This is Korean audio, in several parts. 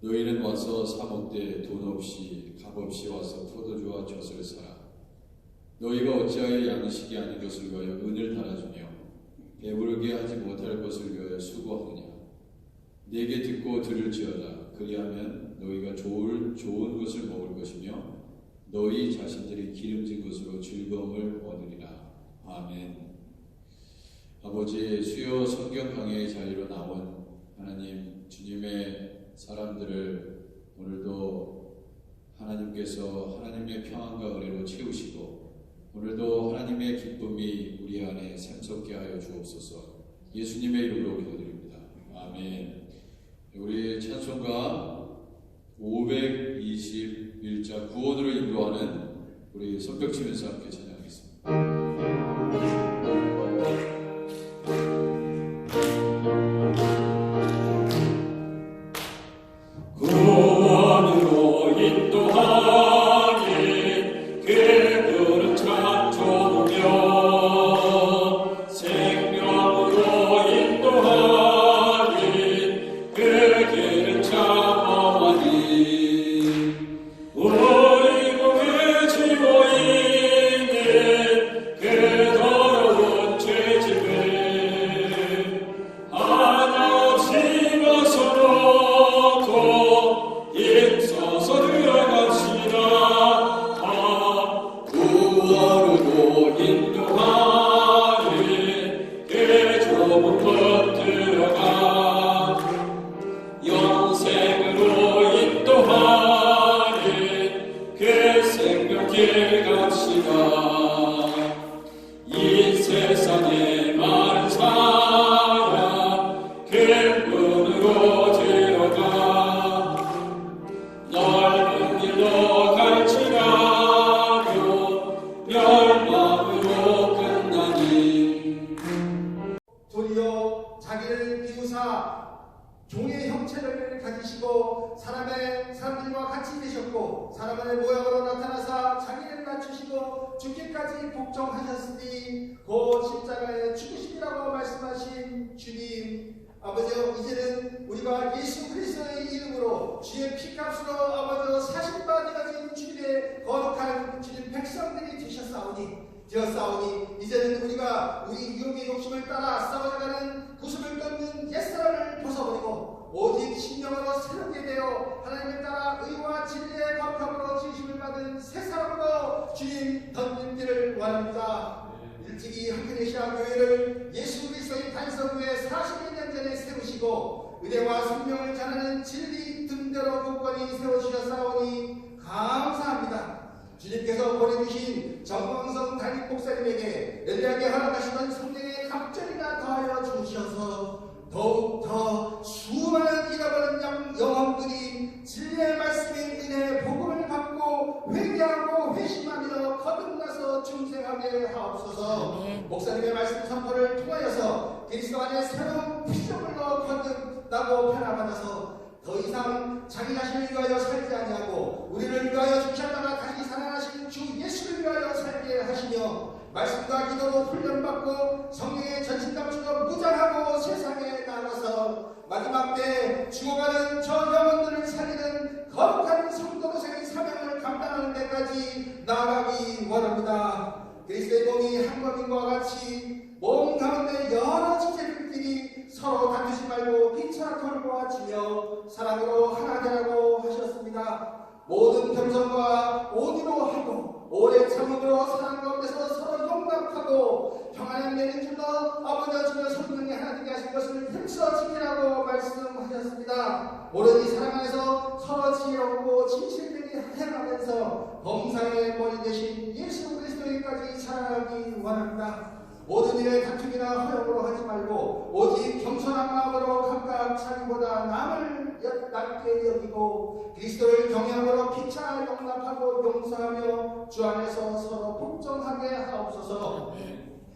너희는 와서 사 먹되 돈 없이 값 없이 와서 포도주와 젖을 사라. 너희가 어찌하여 양식이 아닌 것을 위하여 은을 달아주며 배부르게 하지 못할 것을 위하여 수고하느냐. 내게 듣고 들을지어다. 그리하면 너희가 좋은 것을 먹을 것이며 너희 자신들이 기름진 것으로 즐거움을 얻으리라. 아멘. 아버지, 수요 성경 강해의 자리로 나온 하나님, 주님의 사람들을 오늘도 하나님께서 하나님의 평안과 은혜로 채우시고 오늘도 하나님의 기쁨이 우리 안에 샘솟게 하여 주옵소서. 예수님의 이름으로 기도드립니다. 아멘. 우리 찬송가 521자 구원으로 인도하는 우리 손뼉 치면서 함께 찬양하겠습니다. 종의 형체를 가지시고 사람들과 같이 계셨고 사람의 모양으로 나타나사 자기를 낮추시고 죽기까지 복종하셨으니 곧 십자가의 죽으심이라고 말씀하신 주님, 아버지, 이제는 우리가 예수 그리스도의 이름으로 주의 피값으로 아버지 사신받아진 주님의 거룩한 주님 백성들이 되었사오니 이제는 우리가 우리 유혹의 욕심을 따라 싸워나가는 구습을 쫓는 옛사람을 벗어버리고 오직 신령으로 새롭게 되어 하나님을 따라 의와 진리의 거룩함으로 지으심을 받은 새 사람으로 주님 던진기를 원합니다. 일찍이 한그레시아 교회를 예수 그리스도의 탄생 후에 42년 전에 세우시고 은혜와 생명을 전하는 진리 등대로 굳건히 세워주셨사오니 감사합니다. 주님께서 보내주신 정광성 담임 목사님에게 연약하게 허락하시던 성령의 갑절이나 더하여 주셔서 더욱더 수많은 잃어버린 영혼들이 진리의 말씀의 은혜의 복음을 받고 회개하고 회심하며 거듭나서 중생하게 하옵소서. 목사님의 말씀 선포를 통하여서 그리스도 안에 새로운 피조물로 거듭나고 변화받아서 더 이상 자기 자신을 위하여 살지 아니하고 우리를 위하여 죽으셨다가 다시 살아나신 주 예수를 위하여 살게 하시며 말씀과 기도로 훈련받고 성령의 전신갑주로 무장하고 세상에 나가서 마지막 때 죽어가는 저 영혼들을 살리는 거룩한 성도로서의 사명을 감당하는 데까지 나아가기 원합니다. 그리스도의 몸이 한 몸인과 같이 몸 가운데 여러 지체들끼리 서로 다투지 말고 피차 돌보아지며 사랑으로 하나 되라고 하셨습니다. 모든 겸손과 온유로 하고 오래 참음으로 사랑 가운데서 서로 용납하고 평안을 내는 줄로 아버지 주며 성령이 하나 되게 하신 것을 힘써 지키라고 말씀하셨습니다. 오로지 사랑 안에서 서로 지혜롭고 진실되게 행하면서 범사의 머리 대신 예수 그리스도에까지 살아가기 원합니다. 모든 일에 다툼이나 허용으로 하지 말고 오직 겸손한 마음으로 각각 자기보다 남을 낮게 여기고 그리스도를 경외함으로 피차 용납하고 용서하며 주 안에서 서로 복종하게 하옵소서.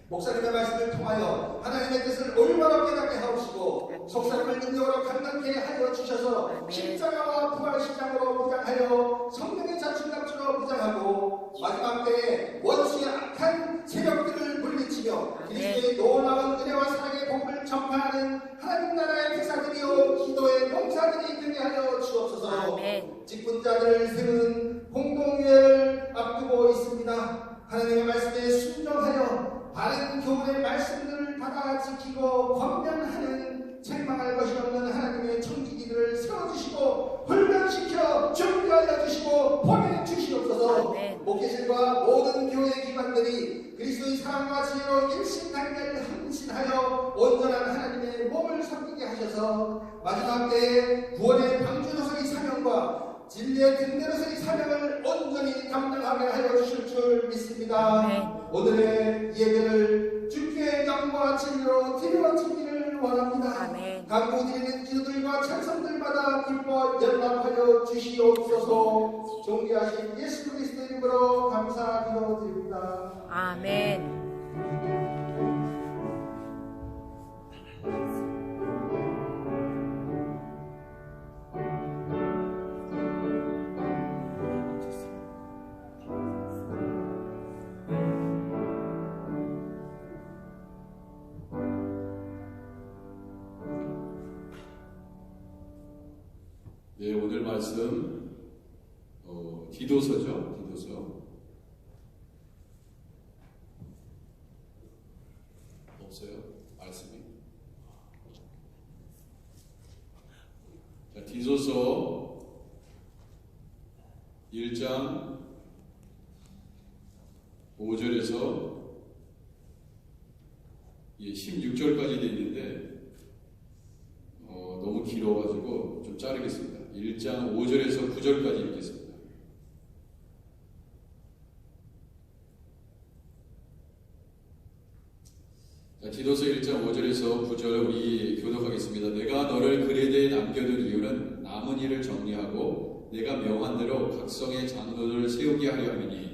목사님의 말씀을 통하여 하나님의 뜻을 올바로 깨닫게 하옵시고 속사람을 능력으로 감당케 하여 주셔서 십자가와 부활시장으로 무장하여 성령의 자충갑주로 무장하고 마지막 때에 원수의 악한 세력들을 물리치며 그리스도의 놀라운 은혜와 사랑의 복음을 전파하는 하나님 나라의 대사들이요 기도의 용사들이 되게 하여 주옵소서. 가지셔서 마지막 때에 구원의 방주로서의 사명과 진리의 등대로서의 사명을 온전히 감당하게 하여 주실 줄 믿습니다. 오늘의 예배를 주께 영과 진리로 드려지기를 원합니다. 간구 드리는 기도들과 찬송들마다 기뻐 연락하여 주시옵소서. 존귀하신 예수 그리스도 이름으로 감사 기도드립니다. 아멘. 네, 오늘 말씀 디도서죠. 디도서 없어요? 말씀이? 자, 디도서 1장 5절에서 16절까지 되어 있는데 너무 길어가지고 좀 자르겠습니다. 1장 5절에서 9절까지 읽겠습니다. 자, 디도서 1장 5절에서 9절 우리 교독하겠습니다. 내가 너를 그레데에 남겨둔 이유는 남은 일을 정리하고 내가 명한 대로 각성의 장로를 세우게 하려 함이니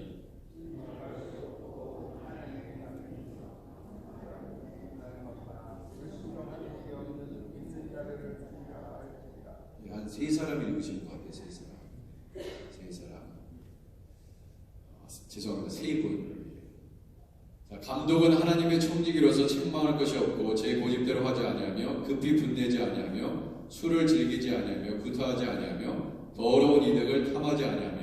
한 세 사람이 읽으시는 것 같아요. 세 사람. 죄송합니다. 세 분. 자, 감독은 하나님의 총직이로서 책망할 것이 없고 제 고집대로 하지 아니하며 급히 분내지 아니하며 술을 즐기지 아니하며 구타하지 아니하며 더러운 이득을 탐하지 아니하며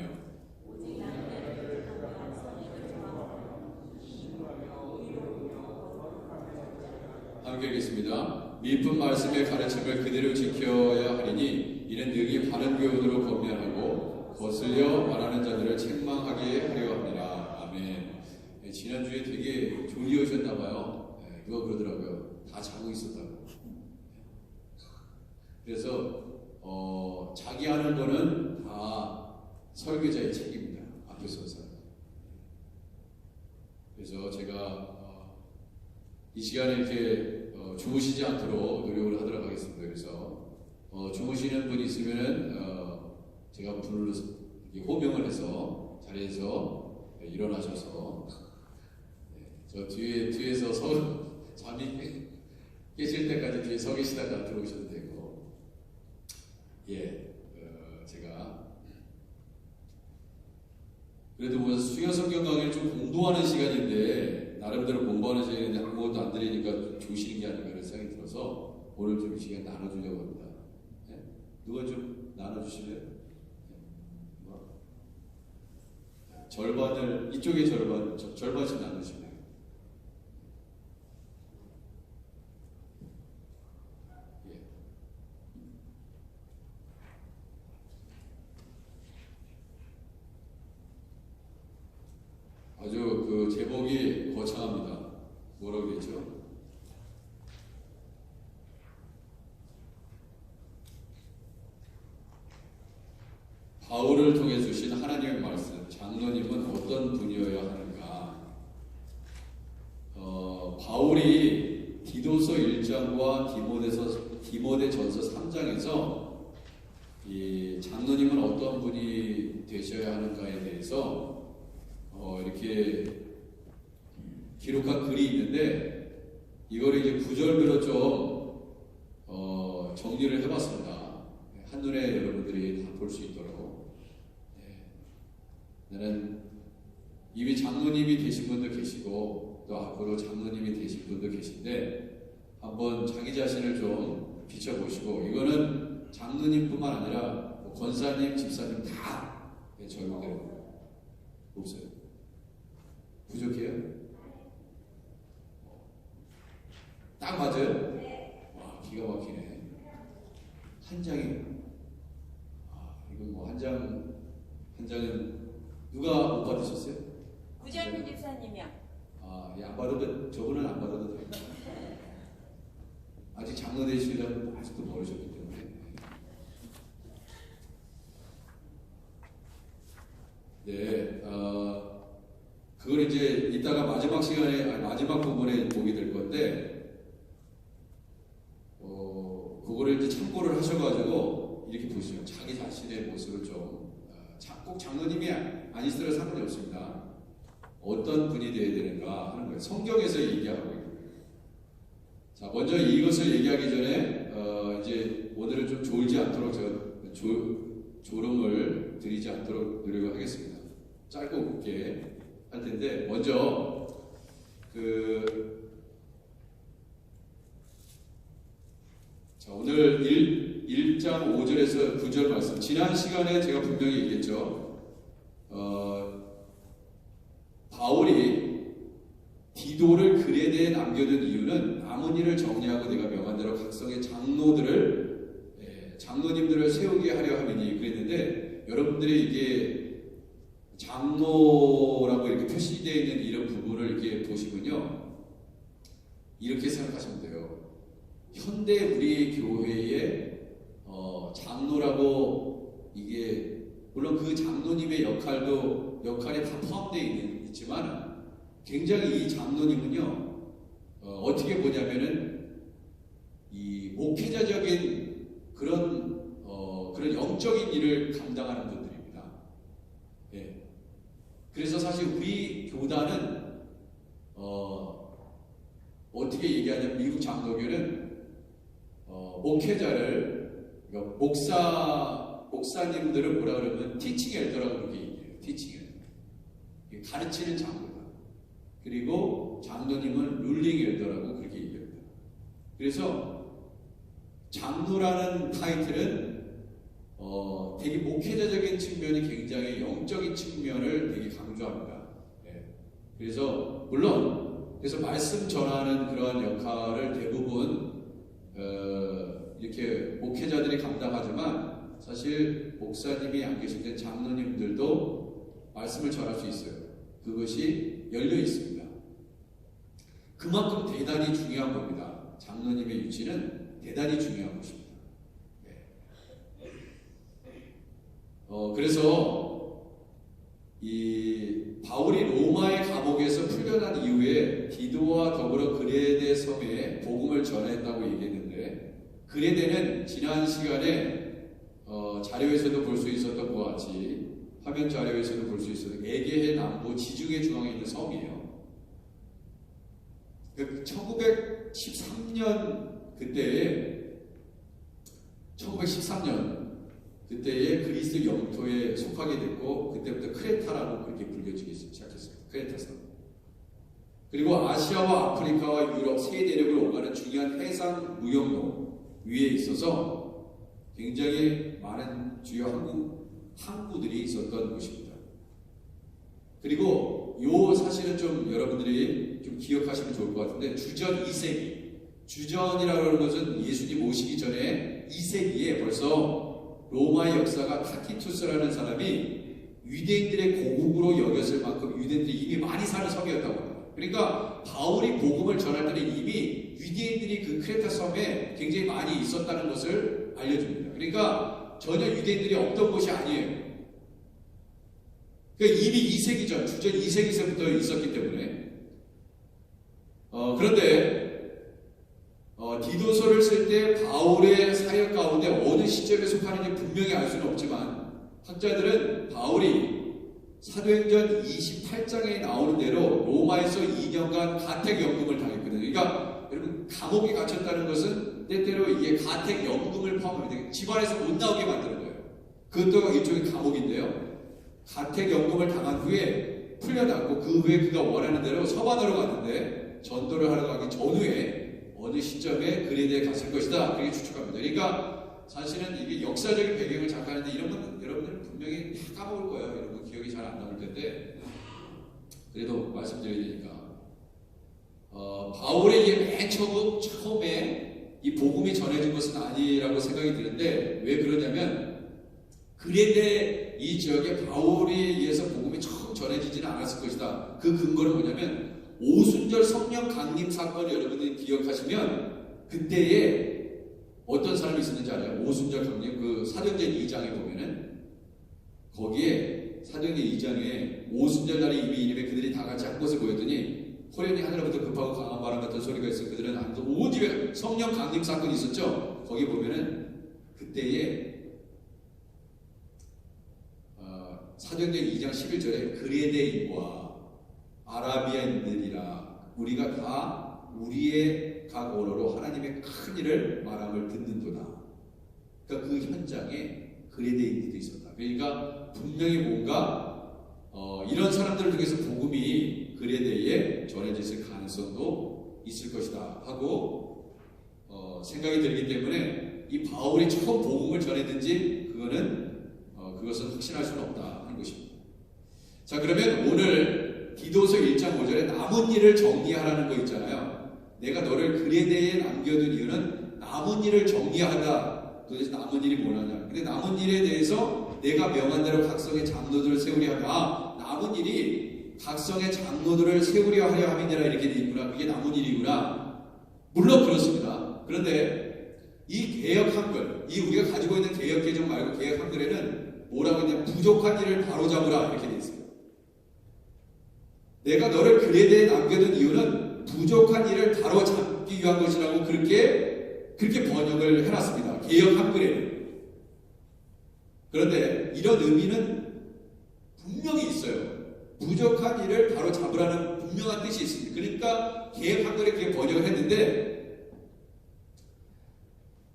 함께 읽겠습니다. 미쁜 말씀의 가르침을 그대로 지켜야 하리니 이는 능히 바른 교훈으로 권면하고 거슬려 말하는 자들을 책망하게 하려 합니다. 아멘. 네, 지난주에 되게 졸리 오셨나봐요. 네, 누가 그러더라고요. 다 자고 있었다고. 그래서 자기 하는 거는 다 설교자의 책임입니다. 앞에 서서. 그래서 제가 이 시간에 이렇게 주무시지 않도록 노력을 하도록 하겠습니다. 그래서 주무시는 분이 있으면은 제가 불러서 호명을 해서 자리에서 일어나셔서 저 뒤에서 잠이 깨질 때까지 뒤에 서 계시다가 들어오셔도 되고 제가 그래도 뭐 수요 성경 강의를 좀 공부하는 시간인데 나름대로 공부하는 시간인데 아무것도 안 들으니까 주시는 게 아닌가 그런 생각이 들어서 오늘 좀 이 시간 나눠주려고 합니다. 네? 누가 좀 나눠주실래요? 네. 절반을 이쪽에 절반씩 나누실래요? 아주 그 제목이 거창합니다. 뭐라고 그랬죠? 바울을 통해 주신 하나님의 말씀, 장로님은 어떤 분이어야 하는가? 바울이 디도서 1장과 디모데전서 3장에서 이 장로님은 어떤 분이 되셔야 하는가에 대해서 이렇게 기록한 글이 있는데 이걸 이제 구절별로 좀 정리를 해봤습니다. 한눈에 여러분들이 다 볼 수 있도록. 나는 이미 장로님이 되신 분도 계시고 또 앞으로 장로님이 되실 분도 계신데 한번 자기 자신을 좀 비춰보시고 이거는 장로님뿐만 아니라 뭐 권사님, 집사님 다 적용돼요. 없어요. 부족해요? 딱 맞아요? 와, 기가 막히네. 한 장이 이거 뭐 한 장은 누가 못 받으셨어요? 구절민 집사님이요. 안 받아도 저분은 안 받아도 돼요. 아직 장로 되시려면 아직도 모르셨기 때문에. 네, 그걸 이제 이따가 마지막 시간에, 마지막 부분에 보게 될 건데, 그거를 이제 참고를 하셔가지고 이렇게 보시죠. 자기 자신의 모습을 좀, 꼭 장로님이 아니시더라도 상관이 없습니다. 어떤 분이 되어야 되는가 하는 거예요. 성경에서 얘기하고 있는 거예요. 자, 먼저 이것을 얘기하기 전에 이제 오늘은 좀 졸지 않도록 제가 졸음을 드리지 않도록 노력하겠습니다. 짧고 굵게 할 텐데, 먼저 자, 오늘 1장 5절에서 9절 말씀, 지난 시간에 제가 분명히 얘기했죠. 바울이 디도를 그레데에 남겨둔 이유는 남은 일을 정리하고 내가 명한 대로 각성의 장로님들을 세우게 하려 함이니 그랬는데, 여러분들이 이게 장로라고 이렇게 표시되어 있는 이런 부분을 이렇게 보시면요, 이렇게 생각하시면 돼요. 현대 우리 교회의 장로라고, 이게 물론 그 장로님의 역할에 다 포함되어 있지만, 굉장히 이 장로님은요, 어떻게 보냐면은 이 목회자적인 그런 영적인 일을 감당하는 분들입니다. 예. 그래서 사실 우리 교단은 어떻게 얘기하냐면, 미국 장로교는 목회자를, 그러니까 목사님들을 뭐라 그러면 티칭 엘더라고 그렇게 얘기해요. 티칭 엘더, 가르치는 장로다. 그리고 장로님은 룰링 엘더라고 그렇게 얘기합니다. 그래서 장로라는 타이틀은 되게 목회자적인 측면이 굉장히 영적인 측면을 되게 강조합니다. 네. 그래서 물론 말씀 전하는 그러한 역할을 대부분 이렇게 목회자들이 감당하지만, 사실 목사님이 안 계실 때 장로님들도 말씀을 전할 수 있어요. 그것이 열려 있습니다. 그만큼 대단히 중요한 겁니다. 장로님의 위치는 대단히 중요한 것입니다. 네. 그래서 이 바울이 로마의 감옥에서 풀려난 이후에 디도와 더불어 그레데 섬에 복음을 전했다고 얘기했는데, 그레데는 지난 시간에 자료에서도 볼 수 있었던 것과 같이, 화면 자료에서도 볼 수 있었던 에게해 남부 지중해 중앙에 있는 섬이에요. 1913년 그때에 그리스 영토에 속하게 됐고, 그때부터 크레타라고 그렇게 불려지기 시작했어요. 크레타섬. 그리고 아시아와 아프리카와 유럽 세 대륙을 오가는 중요한 해상 무역로 위에 있어서 굉장히 많은 주요 항구들이 있었던 곳입니다. 그리고 사실은 좀 여러분들이 좀 기억하시면 좋을 것 같은데, 주전 2세기, 주전이라고 하는 것은 예수님 오시기 전에 2세기에 벌써 로마의 역사가 타키투스라는 사람이 유대인들의 고국으로 여겼을 만큼 유대인들이 이미 많이 사는 섬이었다고 합니다. 그러니까 바울이 복음을 전할 때는 이미 유대인들이 그 크레타 섬에 굉장히 많이 있었다는 것을 알려줍니다. 그러니까 전혀 유대인들이 없던 곳이 아니에요. 그러니까 이미 2세기 전, 주전 2세기서부터 있었기 때문에. 그런데 디도서를 쓸 때 바울의 사역 가운데 어느 시점에 속하는지 분명히 알 수는 없지만, 학자들은 바울이 사도행전 28장에 나오는 대로 로마에서 2년간 가택연금을 당했거든요. 그러니까 여러분, 감옥에 갇혔다는 것은 때때로 이게 가택연금을 포함합니다. 집안에서 못 나오게 만드는 거예요. 그것도 일종의 감옥인데요. 가택연금을 당한 후에 풀려났고, 그 후에 그가 원하는 대로 서반으로 갔는데, 전도를 하러 가기 전후에 어느 시점에 그레데에 갔을 것이다, 그렇게 추측합니다. 그러니까 사실은 이게 역사적인 배경을 잠깐 하는데, 이런 건 여러분들은 분명히 다 까먹을 거예요. 이런 거 기억이 잘 안 남을 텐데, 그래도 말씀드려야 되니까. 바울의 이게 맨 처음에 이 복음이 전해진 것은 아니라고 생각이 드는데, 왜 그러냐면, 그레데 이 지역에 바울에 의해서 복음이 처음 전해지지는 않았을 것이다. 그 근거는 뭐냐면, 오순절 성령 강림 사건을 여러분들이 기억하시면, 그때에 어떤 사람이 있었는지 알아요? 오순절 강림 그 사도행전 2장에 보면은 거기에 사도행전 2장에 오순절 날이 이미 이름에 그들이 다 같이 한 곳에 모였더니 호련히 하늘로부터 급하고 강한 바람 같은 소리가 있어 그들은 안도 온 집에 성령 강림 사건이 있었죠. 거기 보면은 그때에 사도행전 2장 11절에 그레데인과 아라비아인들이라 우리가 다 우리의 각 언어로 하나님의 큰 일을 말함을 듣는도다. 그러니까 그 현장에 그레데인들도 있었다. 그러니까 분명히 뭔가 이런 사람들을 통해서 복음이 그레데에 전해질 가능성도 있을 것이다 하고 생각이 들기 때문에 이 바울이 처음 복음을 전했든지 그것은 확신할 수는 없다 하는 것입니다. 자, 그러면 오늘 디도서 1장 5절에 남은 일을 정리하라는 거 있잖아요. 내가 너를 그레데에 남겨둔 이유는 남은 일을 정리하다. 도대체 남은 일이 뭐냐냐. 근데 남은 일에 대해서 내가 명한 대로 각성의 장로들을 세우려 하라. 남은 일이 각성의 장로들을 세우려 하려 함이니라 이렇게 돼 있구나. 그게 남은 일이구나. 물론 그렇습니다. 그런데 이 개역 한글, 이 우리가 가지고 있는 개역 개정 말고 개역 한글에는 뭐라고 했냐면 부족한 일을 바로잡으라 이렇게 돼 있어요. 내가 너를 그레데에 남겨둔 이유는 부족한 일을 바로잡기 위한 것이라고 그렇게 번역을 해놨습니다. 개역 한글에는. 그런데 이런 의미는 분명히 있어요. 부족한 일을 바로잡으라는 분명한 뜻이 있습니다. 그러니까 개역 한글에 그렇게 번역을 했는데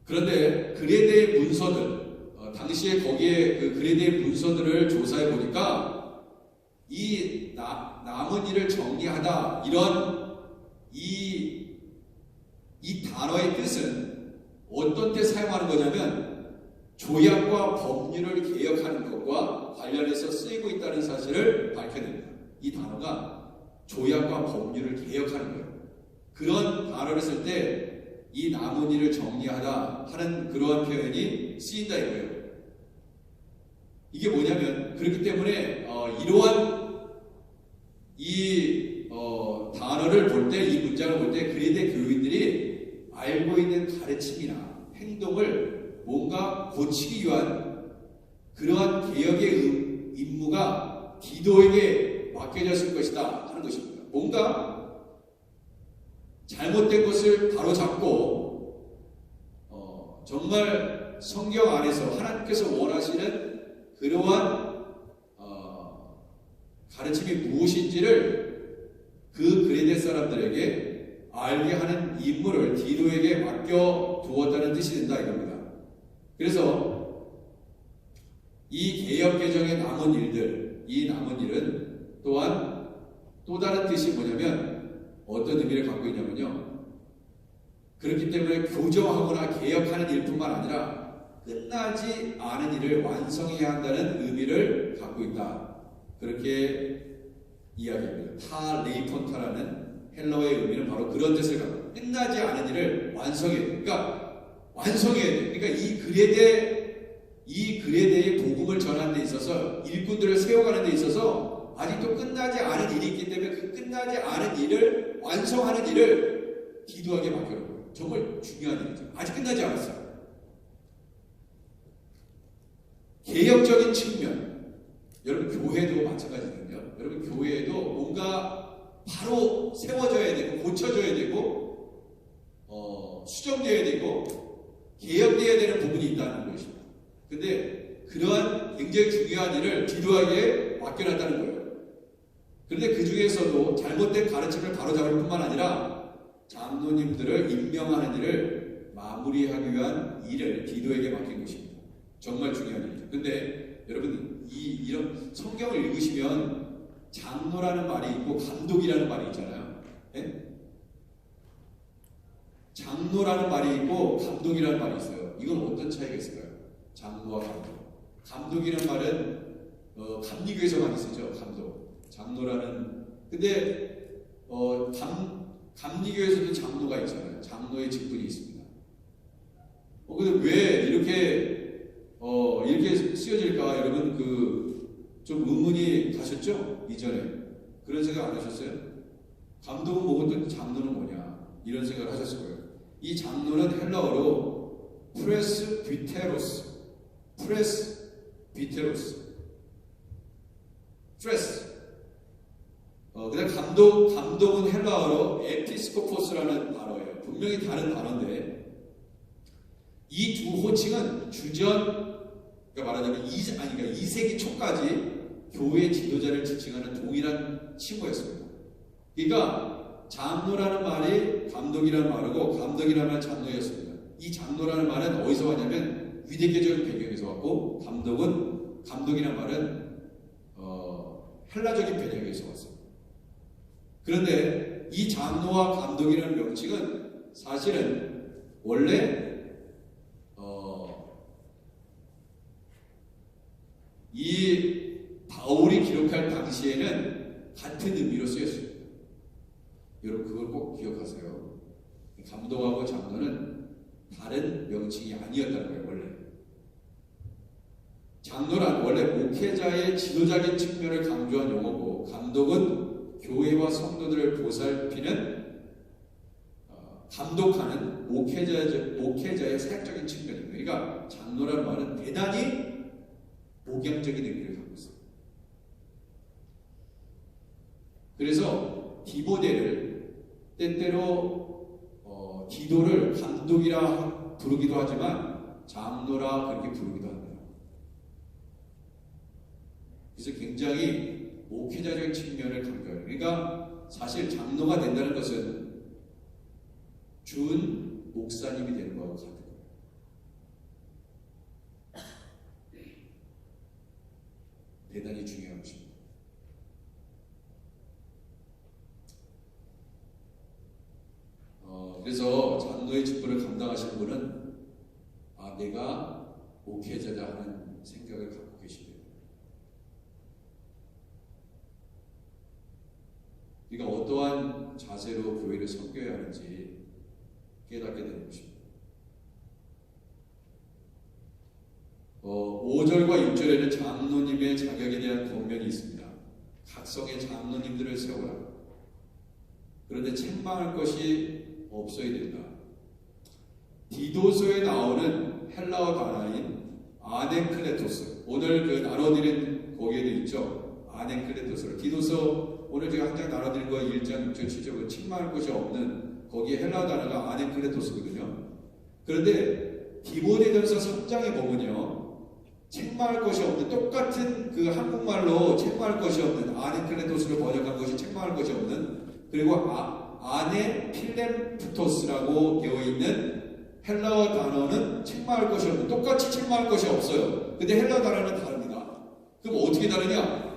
그런데 그레데의 문서들 당시에 거기에 그 그레데의 문서들을 조사해 보니까 이 남은 일을 정리하다 이런 이 단어의 뜻은 어떤 때 사용하는 거냐면 조약과 법률을 개혁하는 것과 관련해서 쓰이고 있다는 사실을 밝혀냅니다. 이 단어가 조약과 법률을 개혁하는 거예요. 그런 단어를 쓸 때 이 남은 일을 정리하다 하는 그러한 표현이 쓰인다 이거예요. 이게 뭐냐면 그렇기 때문에 이러한 이 단어를 볼 때 이 문장을 볼 때 그레데 교인들이 알고 있는 가르침이나 행동을 뭔가 고치기 위한 그러한 개혁의 임무가 디도에게 맡겨졌을 것이다 하는 것입니다. 뭔가 잘못된 것을 바로잡고 정말 성경 안에서 하나님께서 원하시는 그러한 가르침이 무엇인지를 그 그레데 사람들에게 알게 하는 임무를 디도에게 맡겨 두었다는 뜻이 된다 이겁니다. 그래서 이 개혁 개정의 남은 일들, 이 남은 일은 또한 또 다른 뜻이 뭐냐면 어떤 의미를 갖고 있냐면요. 그렇기 때문에 교정하거나 개혁하는 일뿐만 아니라 끝나지 않은 일을 완성해야 한다는 의미를 갖고 있다. 그렇게 이야기합니다. 타 레이폰타라는 헬러어의 의미는 바로 그런 뜻을 갖고 끝나지 않은 일을 완성해야 돼. 그러니까 완성해야 돼. 그러니까 이 그레데의 복음을 전하는 데 있어서 일꾼들을 세워가는 데 있어서 아직도 끝나지 않은 일이 있기 때문에 그 끝나지 않은 일을 완성하는 일을 디도에게 맡겨놓은 거예요. 정말 중요한 일이죠. 아직 끝나지 않았어요. 개혁적인 측면, 여러분 교회도 마찬가지거든요. 여러분 교회에도 뭔가 바로 세워져야 되고 고쳐져야 되고 수정돼야 되고 개혁돼야 되는 부분이 있다는 것입니다. 근데 그러한 굉장히 중요한 일을 디도에게 맡겨놨다는 거예요. 그런데 그 중에서도 잘못된 가르침을 바로잡을 뿐만 아니라 장로님들을 임명하는 일을 마무리하기 위한 일을 디도에게 맡긴 것입니다. 정말 중요한 일이죠. 근데 여러분 이런 성경을 읽으시면 장로라는 말이 있고 감독이라는 말이 있잖아요. 네? 장로라는 말이 있고 감독이라는 말이 있어요. 이건 어떤 차이가 있을까요? 장로와 감독. 감독이라는 말은 감리교에서 많이 쓰죠. 감독. 장로라는 근데 감리교에서도 장로가 있잖아요. 장로의 직분이 있습니다. 근데 왜 이렇게 쓰여질까? 여러분 좀 의문이 가셨죠? 이전에 그런 생각 안 하셨어요? 감독은 뭐고 또 장로는 뭐냐? 이런 생각을 하셨을 거예요. 이 장로는 헬라어로 프레스비테로스, 그다음 감독은 헬라어로 에피스코포스라는 단어예요. 분명히 다른 단어인데 이 두 호칭은 그러니까 말하자면 2세기 초까지 교회 지도자를 지칭하는 동일한 칭호였습니다. 그러니까 장로라는 말이 감독이라는 말이고 감독이라는 말은 장로였습니다. 이 장로라는 말은 어디서 왔냐면 유대교적인 배경에서 왔고 감독이라는 말은 헬라적인 배경에서 왔습니다. 그런데 이 장로와 감독이라는 명칭은 사실은 원래 이 바울이 기록할 당시에는 같은 의미로 쓰였습니다. 여러분 그걸 꼭 기억하세요. 감독하고 장로는 다른 명칭이 아니었다는 거예요. 원래 장로란 원래 목회자의 지도자적인 측면을 강조한 용어고 감독은 교회와 성도들을 보살피는 감독하는 목회자의 사역적인 측면입니다. 그러니까 장로라는 말은 대단히 복양적인 의미를 갖고 있습니다. 그래서 디모데를 때때로 디도를 감독이라 부르기도 하지만 장로라 그렇게 부르기도 합니다. 그래서 굉장히 목회자적인 측면을 강조해요. 그러니까 사실 장로가 된다는 것은 준 목사님이 되는 것과 같은 거예요. 대단히 중요한 것입니다. 그래서 장로의 직분을 감당하시는 분은 내가 목회자다 하는 생각을 갖고 계십니다. 그러니까 어떠한 자세로 교회를 섬겨야 하는지 깨닫게 되는 것입니다. 5절과 6절에는 장로님의 자격에 대한 권면이 있습니다. 각성의 장로님들을 세워라. 그런데 책망할 것이 없어야 된다. 디도서에 나오는 헬라어 단어인 아네클레토스, 오늘 그 나눠드린 거기에도 있죠. 아네클레토스를 디도서 오늘 제가 한 장 나눠드린 거 1장 6절 7절 책망할 것이 없는 거기에 헬라어 단어가 아네클레토스거든요. 그런데 디모데전서 3장에 보면요, 책망할 것이 없는, 똑같은 그 한국말로 책망할 것이 없는, 아네클레토스로 번역한 것이 책망할 것이 없는, 그리고 아네필렘프토스라고 되어 있는 헬라어 단어는 책망할 것이 없는, 똑같이 책망할 것이 없어요. 근데 헬라어 단어는 다릅니다. 그럼 어떻게 다르냐?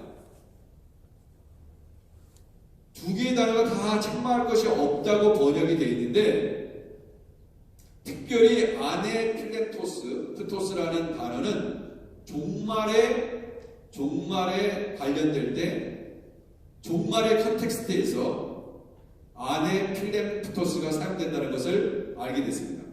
두 개의 단어가 다 책망할 것이 없다고 번역이 되어 있는데, 특별히 아네필렘프토스라는 단어는 종말에 관련될 때 종말의 컨텍스트에서 아네필렘프토스가 사용된다는 것을 알게 됐습니다.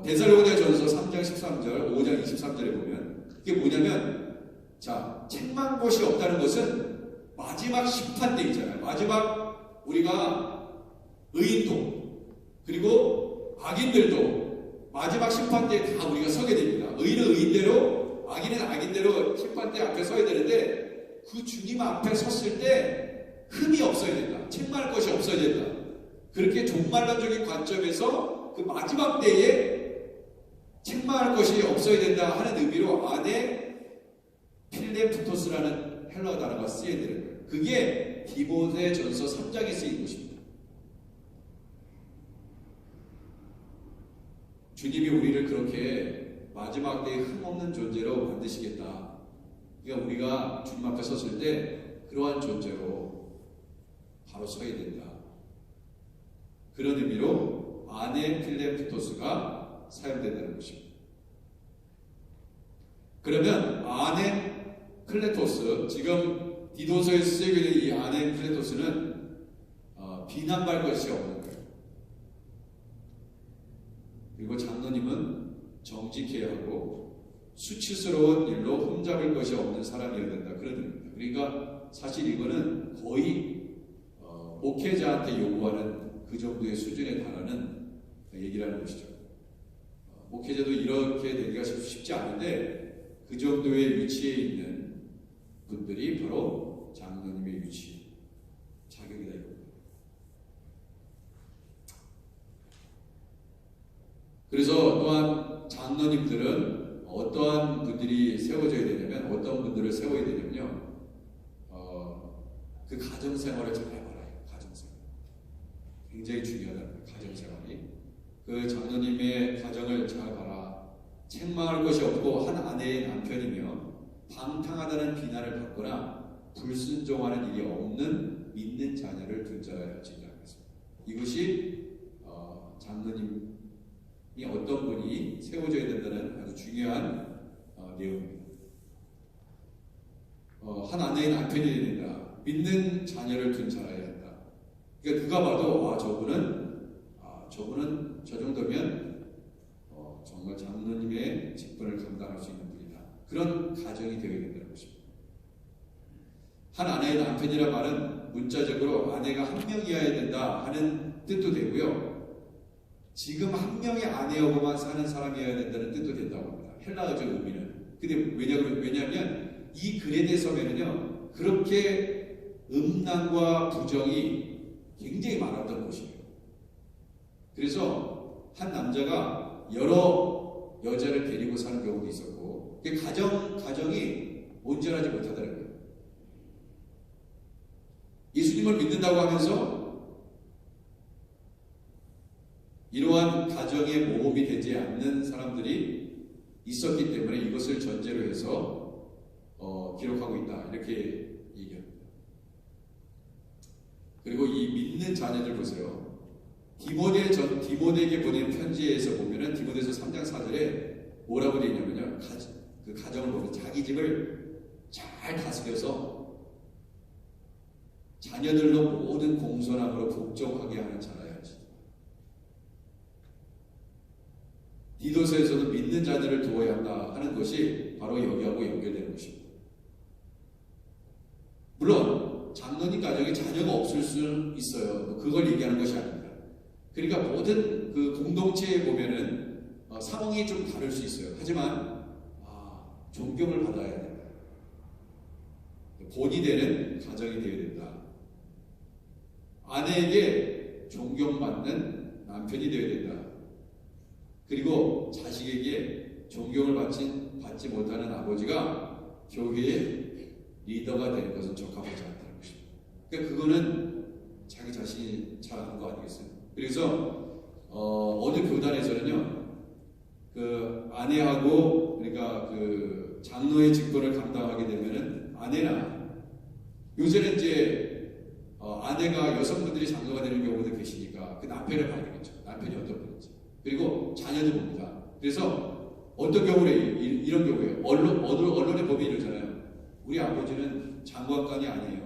데살로니가전서 3장 13절, 5장 23절에 보면 그게 뭐냐면, 자, 책망 것이 없다는 것은 마지막 심판 때 있잖아요. 마지막 우리가 의인도 그리고 악인들도 마지막 심판 때 다 우리가 서게 됩니다. 의인은 의인대로, 악인은 악인대로 심판 때 앞에 서야 되는데, 그 주님 앞에 섰을 때 흠이 없어야 된다. 책망할 것이 없어야 된다. 그렇게 종말론적인 관점에서 그 마지막 때에 책망할 것이 없어야 된다 하는 의미로 안에 필레프토스라는 헬라어 단어가 쓰여야 되는 거예요. 그게 디모데전서 3장에 쓰인 것입니다. 주님이 우리를 그렇게 마지막 때에 흠없는 존재로 만드시겠다. 그러니까 우리가 주님 앞에 섰을 때 그러한 존재로 바로 서야 된다. 그런 의미로 아네필렘프토스가 사용된다는 것입니다. 그러면 아네클레토스, 지금 디도서에 쓰여져 있는 이 아네클레토스는 비난받을 것이 없는 거예요. 그리고 장로님은 정직해야 하고 수치스러운 일로 흠잡을 것이 없는 사람이어야 된다. 그런 의미입니다. 그러니까 사실 이거는 거의 목회자한테 요구하는 그 정도의 수준에 달하는 얘기를 하는 것이죠. 목회자도 이렇게 되기가 쉽지 않은데 그 정도의 위치에 있는 분들이 바로 장로님의 위치, 자격이다 이겁니다. 그래서 또한 장로님들은 어떠한 분들이 세워져야 되냐면 어떤 분들을 세워야 되냐면요. 그 가정생활을 잘 해봐라요. 가정생활. 굉장히 중요하다는 가정생활이. 그 장로님의 가정을 잘 봐라. 책망할 것이 없고 한 아내의 남편이며 방탕하다는 비난을 받거나 불순종하는 일이 없는 믿는 자녀를 둔 자라야지라는 것입니다. 이것이 장로님이 어떤 분이 세워져야 된다는 아주 중요한 내용입니다. 한 아내의 남편이 된다. 믿는 자녀를 둔 자라야 한다. 그러니까 누가 봐도 저분은 저 정도면 정말 장로님의 직분을 감당할 수 있는 분이다. 그런 가정이 되어야 된다는 것입니다. 한 아내의 남편이라 말은 문자적으로 아내가 한 명이어야 된다 하는 뜻도 되고요. 지금 한 명의 아내하고만 사는 사람이어야 된다는 뜻도 된다고 합니다. 헬라어적 의미는. 근데 왜냐하면 이 그레데 섬에는요 그렇게 음란과 부정이 굉장히 많았던 곳이에요. 그래서 한 남자가 여러 여자를 데리고 사는 경우도 있었고, 가정이 온전하지 못하다는 거예요. 예수님을 믿는다고 하면서 이러한 가정의 모범이 되지 않는 사람들이 있었기 때문에 이것을 전제로 해서 기록하고 있다. 이렇게 얘기합니다. 그리고 이 믿는 자녀들 보세요. 디모데에게 보낸 편지에서 보면은 디모데서 3장 4절에 뭐라고 되어 있냐면요. 그 가정을 보면 자기 집을 잘 다스려서 자녀들로 모든 공손함으로 복종하게 하는 자라야지. 디도서에서도 믿는 자녀를 두어야 한다 하는 것이 바로 여기하고 연결되는 것입니다. 물론 장로님 가정에 자녀가 없을 수 있어요. 그걸 얘기하는 것이 아닙니다. 그러니까 모든 그 공동체에 보면은 상황이 좀 다를 수 있어요. 하지만 존경을 받아야 된다. 본이 되는 가정이 되어야 된다. 아내에게 존경받는 남편이 되어야 된다. 그리고 자식에게 존경을 받지 못하는 아버지가 교회의 리더가 되는 것은 적합하지 않다는 것입니다. 그러니까 그거는 자기 자신이 잘하는 거 아니겠어요? 그래서 어느 교단에서는요, 그 아내하고 그러니까 그 장로의 직분을 감당하게 되면은 아내나 요새는 이제 아내가 여성분들이 장로가 되는 경우도 계시니까 그 남편을 봐야 되겠죠. 남편이 어떤 분인지. 그리고 자녀도 봅니다. 그래서 어떤 경우에 이런 경우에 언론의 법이 이러잖아요. 우리 아버지는 장관관이 아니에요.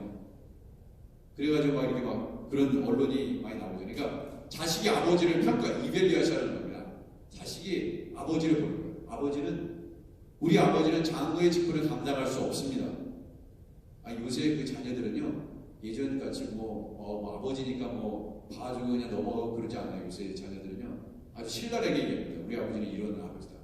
그래가지고 막 이렇게 막 그런 언론이 많이 나오죠. 그러니까 자식이 아버지를 이벨리아시하는 겁니다. 자식이 아버지를 보는 거예요. 우리 아버지는 장로의 직분을 감당할 수 없습니다. 요새 그 자녀들은요, 예전같이 아버지니까 봐주고 그냥 넘어가고 그러지 않아요. 요새 자녀들은요, 아주 신랄하게 얘기합니다. 우리 아버지는 이런 아버지다.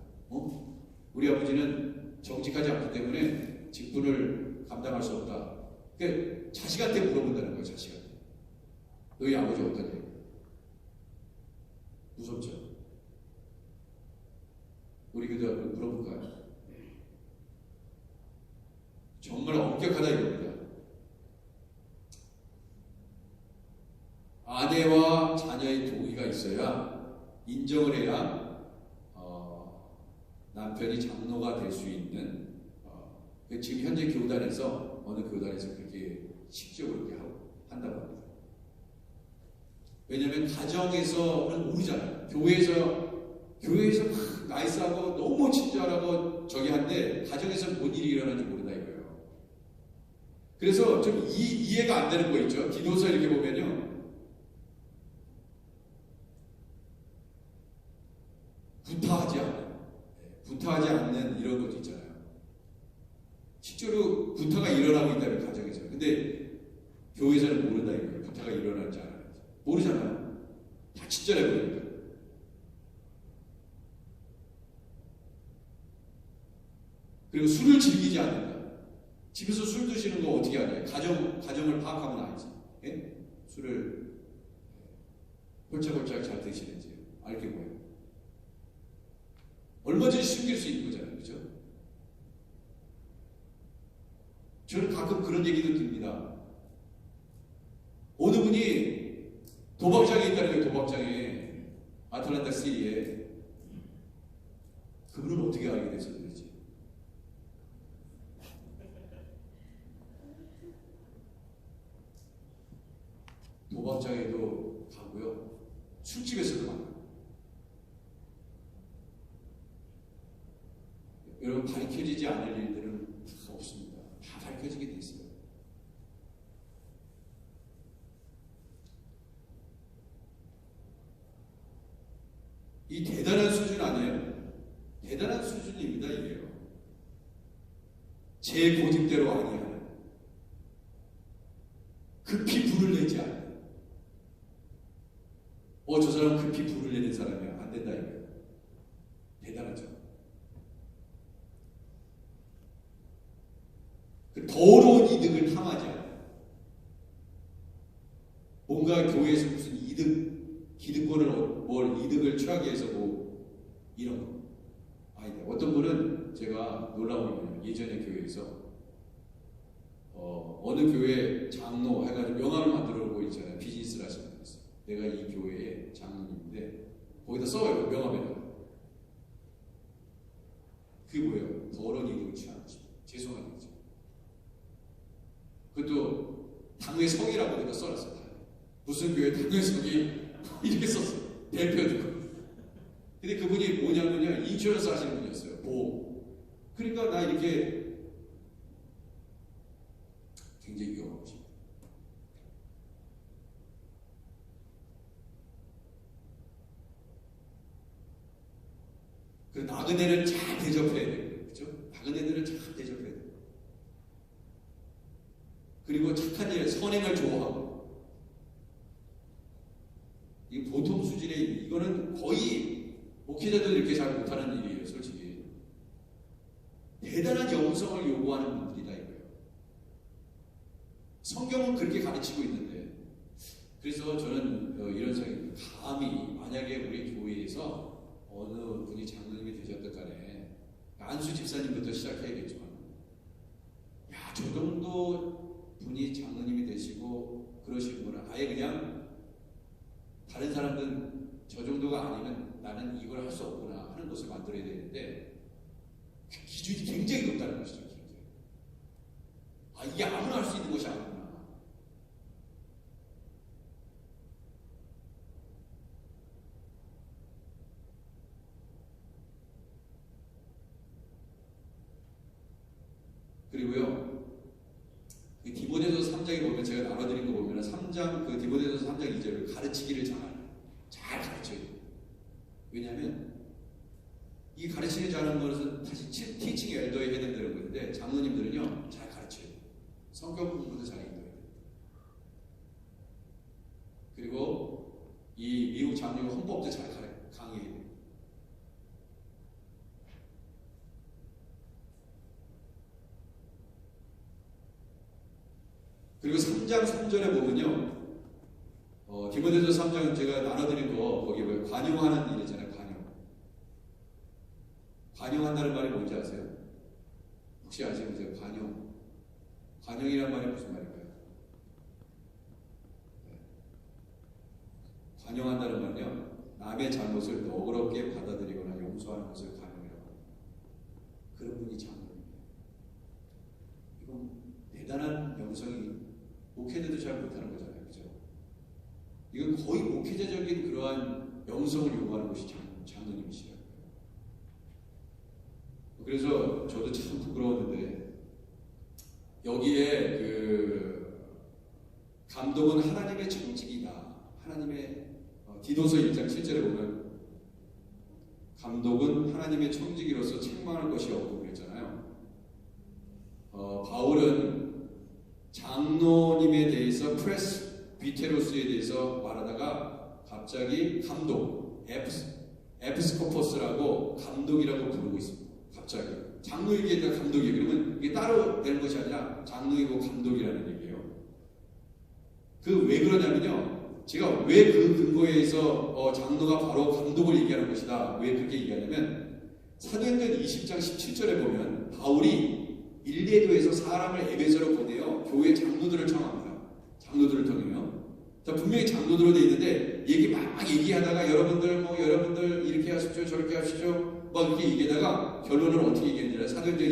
우리 아버지는 정직하지 않기 때문에 직분을 감당할 수 없다. 그러니까 자식한테 물어본다는 거예요. 자식한테. 너희 아버지 어떠냐? 무섭죠? 우리 교도 물어볼까요? 정말 엄격하다 이겁니다. 아내와 자녀의 동의가 있어야, 인정을 해야 남편이 장로가 될 수 있는, 지금 현재 교단에서 어느 교단에서 그렇게 식적으로 그렇게 한다고 합니다. 왜냐하면 가정에서는 모르잖아요. 교회에서 막 나이스하고 너무 친절하고 저기 한데 가정에서 뭔 일이 일어나는지 모른다 이거예요. 그래서 좀 이해가 안 되는 거 있죠. 디도서 이렇게 보면요, 부타하지 않는 이런 것도 있잖아요. 실제로 부타가 일어나고 있다는 가정에서. 근데 교회에서는 모른다 이거예요. 부타가 일어날지 않아요. 모르잖아요. 다 친절해 보이니까. 그리고 술을 즐기지 않는다. 집에서 술 드시는 거 어떻게 하냐? 가정을 파악하면 알지. 예? 술을 홀짝홀짝 잘 드시는지 알게 뭐예요? 얼마든지 숨길 수 있는 거잖아요. 그죠? 저는 가끔 그런 얘기도 듭니다. 어느 분이 도박장에 있다는 거예요. 도박장에. 아틀란타 시리에. 그분은 어떻게 알게 됐었는지. 도박장에도 가고요. 술집에서도 만나요. 여러분, 밝혀지지 않을 일들은 다 없습니다. 다 밝혀지게 돼 있어요. 이 대단한 수준 아니에요? 대단한 수준입니다, 이게요. 제 고집대로 아니하는, 급히 불을 내지 않는. 저 사람 급히 불을 내는 사람이야. 안 된다, 이거예요. 대단하죠. 그 더러운 이득을 탐하지 않아요. 뭔가 교회에서 무슨 기득권을 뭘 이득을 취하기 위해서 이런 거. 아닌데 어떤 분은 제가 놀라운 거예요. 예전에 교회에서 어느 교회 장로 해가지고 명함을 만들어 놓고 있잖아요. 비즈니스를 하시는 분이 있어요. 내가 이 교회의 장로님인데 거기다 써요. 그 명함에다가. 그게 뭐예요? 더러운 이득을 취하는 것입니다. 죄송한 거죠. 그것도 당회성이라고 내가 써놨어요. 무슨 교회 당회성이 이렇게 썼어요. 대표도. 근데 그분이 뭐냐면요, 인슈런스 하시는 분이었어요. 보험. 그러니까 나 이렇게 굉장히 위험한 것입니다. 그 나그네를 잘 대접해야 돼요. 그죠? 나그네들을 잘 대접해야 돼요. 그리고 착한 일, 선행을 좋아하고. 이 보통 수준의, 이거는 거의 목회자들 이렇게 잘 못하는 일이에요, 솔직히. 대단한 영성을 요구하는 분들이다, 이거예요. 성경은 그렇게 가르치고 있는데, 그래서 저는 이런 생각입니다. 감히, 만약에 우리 교회에서 어느 분이 장로님이 되셨던 간에, 안수 집사님부터 시작해야겠지만, 야, 저 정도 분이 장로님이 되시고, 그러시구나. 아예 그냥, 다른 사람들은 저 정도가 아니면 나는 이걸 할 수 없구나 하는 것을 만들어야 되는데 기준이 굉장히 높다는 것이죠. 굉장히. 이게 아무나 할 수 있는 것이 아니구나. 그리고요, 그 디모데서 3장에 보면 제가 나눠드린 거 보면 3장, 그 디모데서 3장 2절을 가르치기를 잘 가르쳐요. 왜냐하면 이 가르치기 잘하는 것은 다시 티칭 엘더에 해당되는 건데, 장로님들은요 잘 가르쳐요. 성경 공부도 잘 인도해요. 그리고 이 미국 장로님 헌법도 잘 강의해요. 그리고 3장 3절에 보면요, 디모데서 3장 제가 나눠드린 거 거기 왜 관용하는 일이잖아요. 관용한다는 말이 뭔지 아세요? 혹시 아시겠어요? 관용이란 말이 무슨 말일까요? 네. 관용한다는 말은요, 남의 잘못을 너그럽게 받아들이거나 용서하는 것을 관용이라고 합니다. 그런 분이 장로입니다. 이건 대단한 영성이 목회자도 잘 못하는 거잖아요. 그죠? 이건 거의 목회자적인 그러한 영성을 요구하는 것이 장로님이시라고요. 그래서 저도 참 부끄러웠는데, 여기에 그 감독은 하나님의 청직이다. 하나님의 디도서 1장 7절에 보면 감독은 하나님의 청직이로서 책망할 것이 없고 그랬잖아요. 바울은 장로님에 대해서 프레스비테로스에 대해서 말하다가 갑자기 감독, 에피스코포스라고 감독이라고 부르고 있습니다. 갑자기 장로에게 감독이 그러면 이게 따로 되는 것이 아니라 장로이고 감독이라는 얘기예요. 그 왜 그러냐면요. 제가 왜 그 근거에서 장로가 바로 감독을 얘기하는 것이다. 왜 그렇게 얘기하냐면 사도행전 20장 17절에 보면 바울이 일레도에서 사람을 에베소로 보내어 교회 장로들을 청합니다. 장로들을 통해요. 자, 분명히 장로들로 되어 있는데 막 얘기하다가 여러분들 이렇게 하십시오 저렇게 하십시오 막 이렇게 얘기하다가 결론을 어떻게 얘기했느냐 사도행전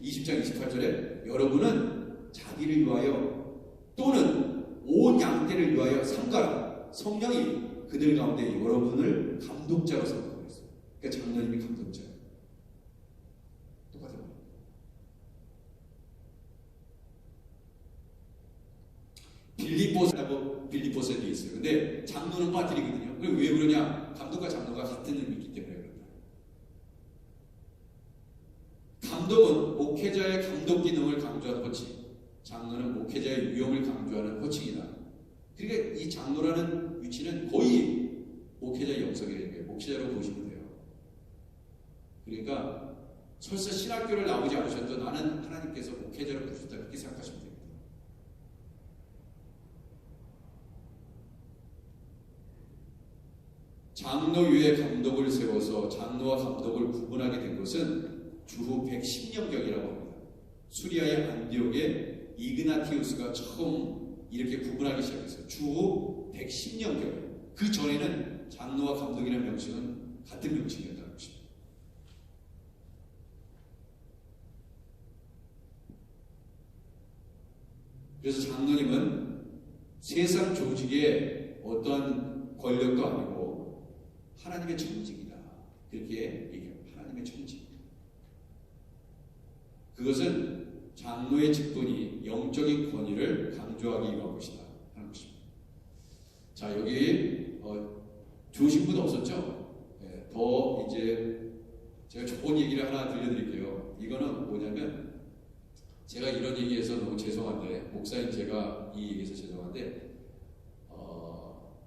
20장 28절에 여러분은 자기를 위하여 또는 온 양떼를 위하여 삼가라. 성령이 그들 가운데 여러분을 감독자로 삼고 있어요. 그러니까 장로님이 감독자예요. 똑같아요. 빌립보서에 되어 있어요. 근데 장로는 빠뜨리거든요. 왜 그러냐? 감독과 장로가 같은 의미가 있기 때문에 그런다. 감독은 목회자의 감독 기능을 강조하는 호칭, 장로는 목회자의 유형을 강조하는 호칭이다. 그러니까 이 장로라는 위치는 거의 목회자의 영성이라는 거예요. 목회자로 보시면 돼요. 그러니까 설사 신학교를 나오지 않으셔도 나는 하나님께서 목회자로 부르셨다 그렇게 생각하시면 됩니다. 장로 위에 감독을 세워서 장로와 감독을 구분하게 된 것은 주후 110년경이라고 합니다. 수리아의 안디옥에 이그나티우스가 처음 이렇게 구분하기 시작했어요. 주후 110년경. 그 전에는 장로와 감독이라는 명칭은 같은 명칭이었다는 것입니다. 그래서 장로님은 세상 조직의 어떠한 권력도 아니고 하나님의 청직이다. 그렇게 얘기합니다. 하나님의 청직. 그것은 장로의 직분이 영적인 권위를 강조하기 위한 것이다 하는 것입니다. 자, 여기 좋으신 분 없었죠? 네, 더 이제 제가 좋은 얘기를 하나 들려드릴게요. 이거는 뭐냐면 제가 이런 얘기해서 너무 죄송한데 목사님 제가 이 얘기해서 죄송한데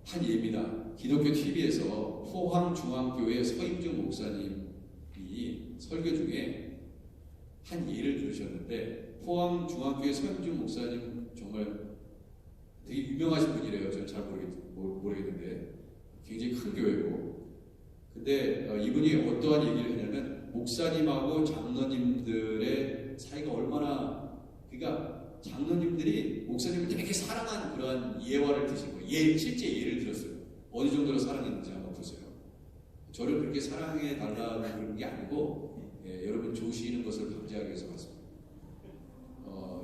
한 예입니다. 기독교 TV에서 포항중앙교회 서임중 목사님이 설교 중에 한 예를 들으셨는데 포항중앙교회 서임중 목사님 정말 되게 유명하신 분이래요. 저는 잘 모르겠는데 굉장히 큰 교회고 근데 이분이 어떠한 얘기를 했냐면 목사님하고 장로님들의 사이가 얼마나 그러니까 장로님들이 목사님을 되게 사랑하는 그런 예화를 드신 거예요. 실제 예를 들었어요. 어느 정도로 사랑했는지 한번 보세요. 저를 그렇게 사랑해 달라고 그런 게 아니고 여러분 좋으시는 것을 방지하기 위해서 왔습니다.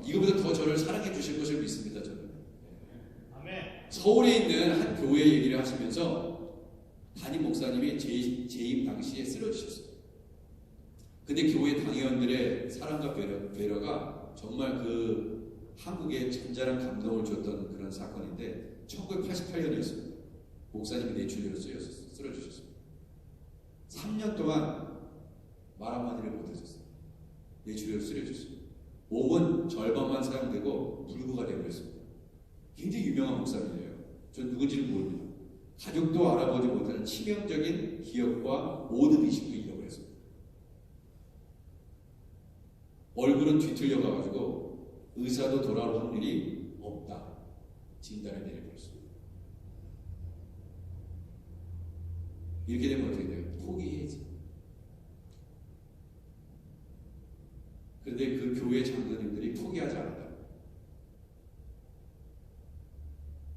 이거보다 더 저를 사랑해 주실 것을 믿습니다. 저는. 서울에 있는 한 교회 얘기를 하시면서 담임 목사님이 재임 당시에 쓰러지셨어요. 근데 교회 당회원들의 사랑과 배려가 정말 그 한국에 잔잔한 감동을 줬던 그런 사건인데 1988년이었습니다. 목사님이 뇌출혈로 쓰러지셨습니다. 3년 동안 말 한마디를 못하셨어요. 뇌출혈로 쓰러졌어요. 몸은 절반만 사용되고 불구가 되어버렸습니다. 굉장히 유명한 목사님이에요. 전 누군지는 모릅니다. 가족도 알아보지 못하는 치명적인 기억과 모든 의식도 잃어버렸습니다. 얼굴은 뒤틀려 가가지고 의사도 돌아올 확률이 없다. 진단을 내려버렸습니다. 이렇게 되면 어떻게 돼요? 포기해야지. 그런데 그 교회 장로님들이 포기하지 않았다.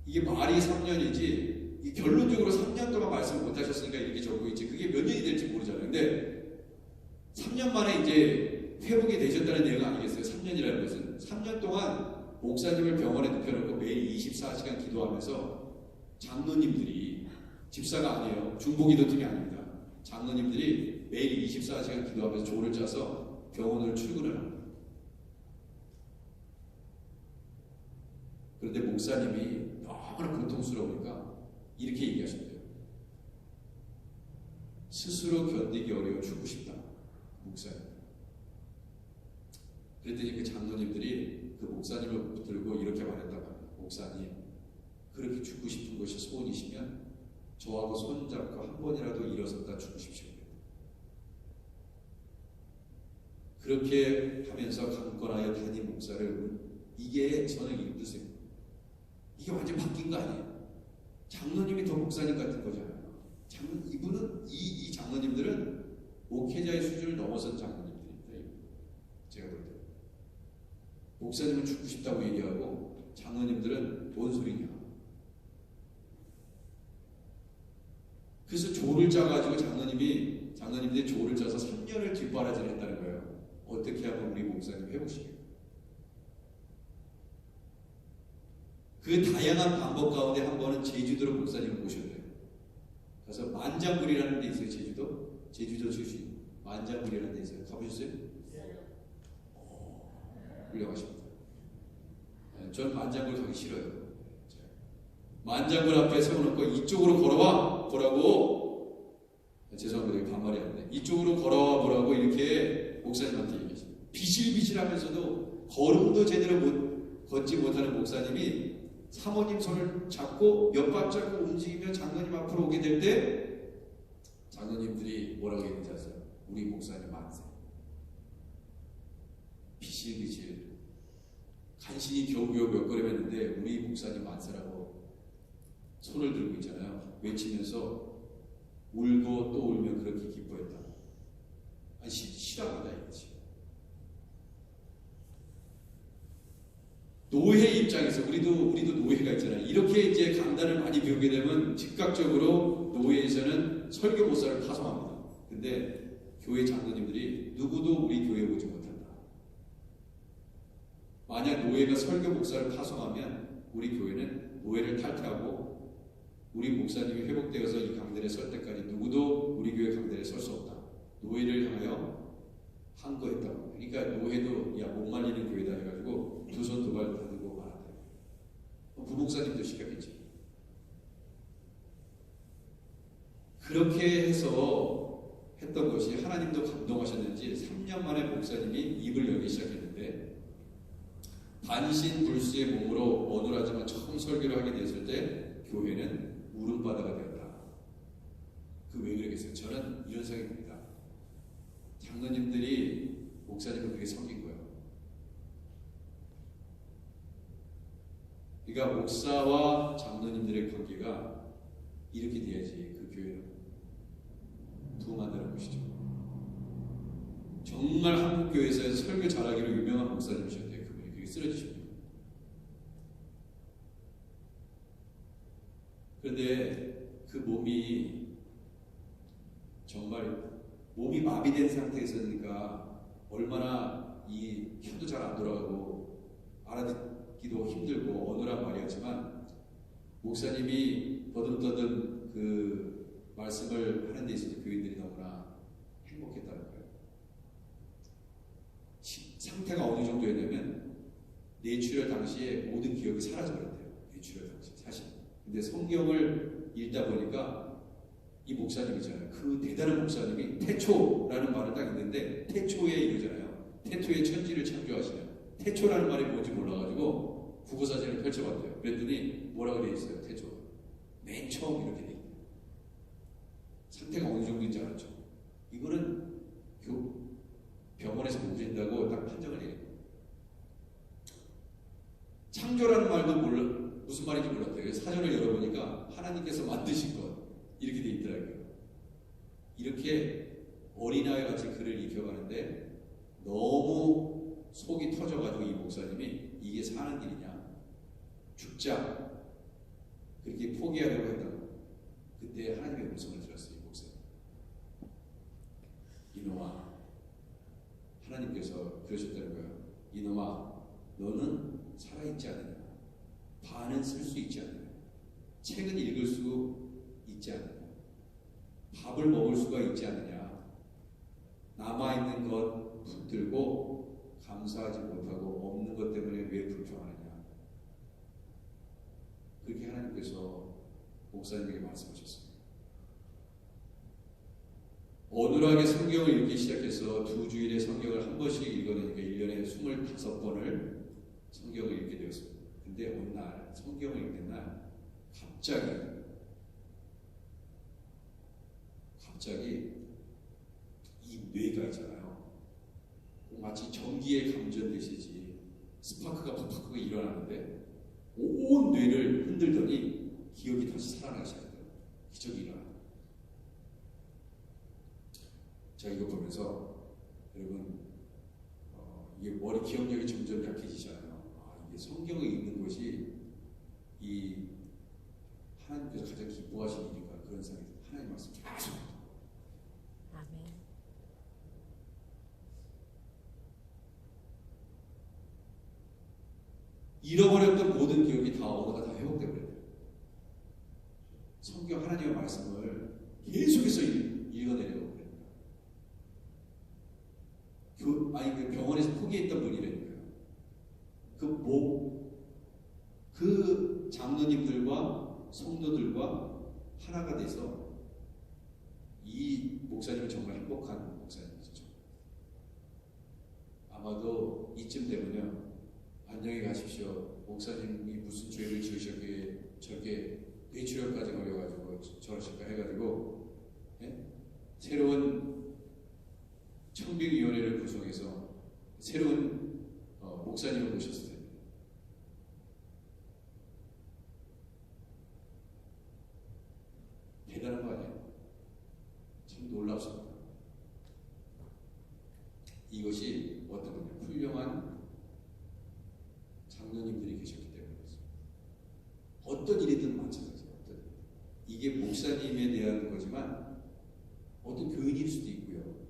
이게 말이 3년이지 이 결론적으로 3년 동안 말씀을 못하셨으니까 이렇게 적고 있지 그게 몇 년이 될지 모르잖아요. 근데 3년 만에 이제 회복이 되셨다는 내용 아니겠어요? 3년이라는 것은 3년 동안 목사님을 병원에 눕혀놓고 매일 24시간 기도하면서 장로님들이 집사가 아니에요. 중보기도팀이 아닙니다. 장로님들이 매일 24시간 기도하면서 조를 짜서 병원을 출근을 합니다. 그런데 목사님이 너무나 고통스러우니까 이렇게 얘기하셨대요. 스스로 견디기 어려워 죽고 싶다. 목사님. 그랬더니 그 장로님들이 그 목사님을 붙들고 이렇게 말했다고 합니다. 목사님, 그렇게 죽고 싶은 것이 소원이시면 저하고 손잡고 한 번이라도 일어섰다 죽으십시오. 그렇게 하면서 강권하여 담임 목사를 이게 저는 무슨 이게 완전 바뀐 거 아니에요? 장로님이 더 목사님 같은 거잖아요. 이분은 이 장로님들은 목회자의 수준을 넘어선 장로님들입니다. 제가 볼 때 목사님은 죽고 싶다고 얘기하고 장로님들은 뭔 소리냐. 그래서 조를 짜가지고 장로님들이 조를 짜서 3년을 뒷바라지를 했다는 거예요. 어떻게 하면 우리 목사님 회복시켜요? 그 다양한 방법 가운데 한 번은 제주도로 목사님을 모셨대요. 그래서 만장굴이라는 데 있어요. 제주도 출신 만장굴이라는 데 있어요. 가보셨어요? 훌륭하십니다. 전 만장굴 가기 싫어요. 만장굴 앞에 세워놓고 이쪽으로 걸어와 보라고, 죄송합니다. 반말이 안 돼. 이쪽으로 걸어와 보라고 이렇게 목사님한테 얘기하십니다. 비실비실하면서도 걸음도 제대로 걷지 못하는 목사님이 사모님 손을 잡고 몇 발자국 움직이며 장로님 앞으로 오게 될 때 장로님들이 뭐라고 얘기하지 아세요? 우리 목사님 만세. 비실비실 간신히 겨우겨우 몇 걸음 했는데 우리 목사님 만세라고 손을 들고 있잖아요. 외치면서 울고 또 울며 그렇게 기뻐했다. 아니 실화입니다. 이거지. 노회 입장에서 우리도 노회가 있잖아요. 이렇게 이제 강단을 많이 배우게 되면 즉각적으로 노회에서는 설교 목사를 파송합니다. 근데 교회 장로님들이 누구도 우리 교회에 오지 못한다. 만약 노회가 설교 목사를 파송하면 우리 교회는 노회를 탈퇴하고 우리 목사님이 회복되어서 이 강단에 설 때까지 누구도 우리 교회 강단에 설 수 없다. 노회를 향하여 항거했다고. 그러니까 노회도 야 못 말리는 교회다 해가지고 두 손 두 발 들고 말았다. 부목사님도 시켰겠지. 그렇게 해서 했던 것이 하나님도 감동하셨는지 3년 만에 목사님이 입을 열기 시작했는데 반신불수의 몸으로 어눌하지만 처음 설교를 하게 됐을 때 교회는 울음바다가 되었다. 그 왜 그러겠어요? 저는 이런 생각이 듭니다. 장로님들이 목사님을 그렇게 섬긴 거예요. 그러니까 목사와 장로님들의 관계가 이렇게 돼야지 그 교회는 부흥한다는 것이죠. 정말 한국 교회에서 설교 잘하기로 유명한 목사님이셨는데 그분이 그렇게 쓰러지십니다. 그런데 그 몸이 정말 몸이 마비된 상태에서니까 얼마나 이 혀도 잘 안 돌아가고 알아듣기도 힘들고 어눌한 말이었지만 목사님이 더듬더듬 그 말씀을 하는 데 있어서 교인들이 너무나 행복했다는 거예요. 상태가 어느 정도였냐면 뇌출혈 당시에 모든 기억이 사라져버렸대요. 뇌출혈 당시 사실. 근데 성경을 읽다 보니까 이 목사님이잖아요. 그 대단한 목사님이 태초라는 말을 딱 있는데 태초에 이러잖아요. 태초에 천지를 창조하시는 태초라는 말이 뭔지 몰라가지고 국어사전을 펼쳐봤대요. 그랬더니 뭐라고 되어 있어요? 태초. 맨 처음 이렇게 돼 있대요. 상태가 어느 정도인지 알았죠. 이거는 병원에서 못 된다고 딱 판정을 내린 거예요. 창조라는 말도 무슨 말인지 몰랐대요. 사전을 열어보니까 하나님께서 만드신 것 이렇게 돼 있더라고요. 이렇게 어린아이 같이 그를 익혀가는데 너무 속이 터져가지고 이 목사님이 이게 사는 일이냐 죽자 그렇게 포기하려고 했다고. 그때 하나님의 음성을 들었어요. 이 목사님. 이놈아, 하나님께서 그러셨다는 거예요. 이놈아, 너는 살아있지 않느냐? 반은 쓸 수 있지 않느냐? 책은 읽을 수 있지 않느냐? 밥을 먹을 수가 있지 않느냐? 남아있는 것 붙들고 감사하지 못하고 없는 것 때문에 왜 불평하느냐? 그렇게 하나님께서 목사님에게 말씀하셨습니다. 어눌하게 성경을 읽기 시작해서 두 주일에 성경을 한 번씩 읽어내니까 1년에 25번을 성경을 읽게 되었습니다. 근데 어느 날 성경을 읽는 날 갑자기 이 뇌가 있잖아요. 전기에 감전되시지 스파크가 팍팍하게 일어나는데 온 뇌를 흔들더니 기억이 다시 살아나기 시작해요. 기적이 일어나요. 제가 이거 보면서 여러분 이게 머리 기억력이 점점 약해지잖아요. 이게 성경에 있는 것이 이 하나님께서 가장 기뻐하시는 일인가 그런 생각이 들어요. 하나님 말씀 계속 아멘. 잃어버렸던 모든 기억이 다 어느가 다 회복되고 그래요. 성경 하나님의 말씀을 계속해서 읽어내려고 그래요. 그 병원에서 포기했던 분이라니까요. 그 장로님들과 성도들과 하나가 돼서 이 목사님은 정말 행복한 목사님이죠. 아마도 이쯤 되면요. 안녕히 가십시오. 목사님이 무슨 죄를 지으셨기에 저렇게 뇌출혈까지 걸려가지고 저러실까 해가지고 새로운 청빙위원회를 구성해서 새로운 목사님을 모셨을 텐데 대단한 거 아니에요? 참 놀랍습니다. 이것이 어떤 거냐? 훌륭한 장로님들이 계셨기 때문에 그렇습니다. 어떤 일이든 마찬가지예요. 이게 목사님에 대한 거지만 어떤 교인일 수도 있고요.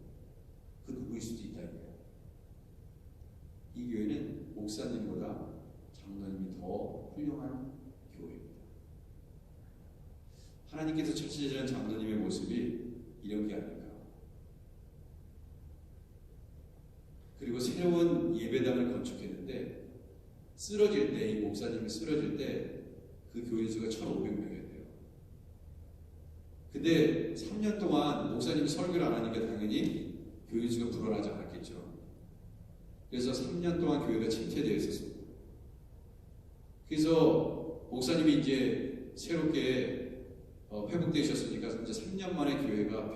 그 누구일 수도 있다 이거예요. 이 교회는 목사님보다 장로님이 더 훌륭한 교회입니다. 하나님께서 찾으시는 장로님의 모습이 이런 게 아닐까. 그리고 새로운 예배당을 건축했는데 쓰러질 때, 이 목사님이 쓰러질 때 그 교인 수가 1,500명이었대요. 근데 3년 동안 목사님이 설교를 안 하니까 당연히 교인 수가 불어나지 않았겠죠. 그래서 3년 동안 교회가 침체되어 있었습니다. 그래서 목사님이 이제 새롭게 회복되셨으니까 이제 3년 만에 교회가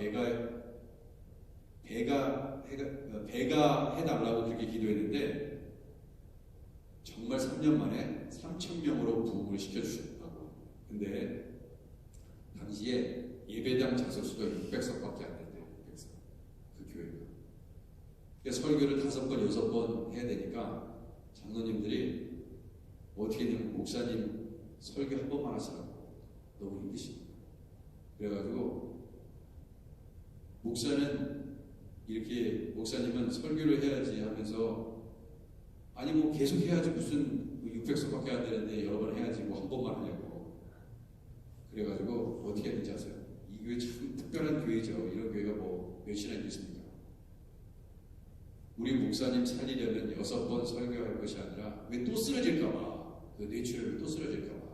배가 해달라고 그렇게 기도했는데 정말 3년 만에 3,000명으로 부흥을 시켜주셨다고. 근데 당시에 예배당 좌석수가 600석밖에 안 된대요. 600석. 그 교회가. 그래서 설교를 5번, 6번 해야 되니까 장로님들이 어떻게 되면 목사님 설교 한 번만 하시라고 너무 힘드십니다. 그래가지고 목사님은 설교를 해야지 하면서 아니 뭐 계속 해야지 무슨 600석밖에 안 되는데 여러 번 해야지 뭐 한 번만 하냐고. 그래가지고 어떻게 했는지 아세요? 이 교회 참 특별한 교회죠. 이런 교회가 뭐 몇이나 있겠습니까? 우리 목사님 살리려면 6번 설교할 것이 아니라 왜 또 쓰러질까봐 그 뇌출혈을 또 쓰러질까봐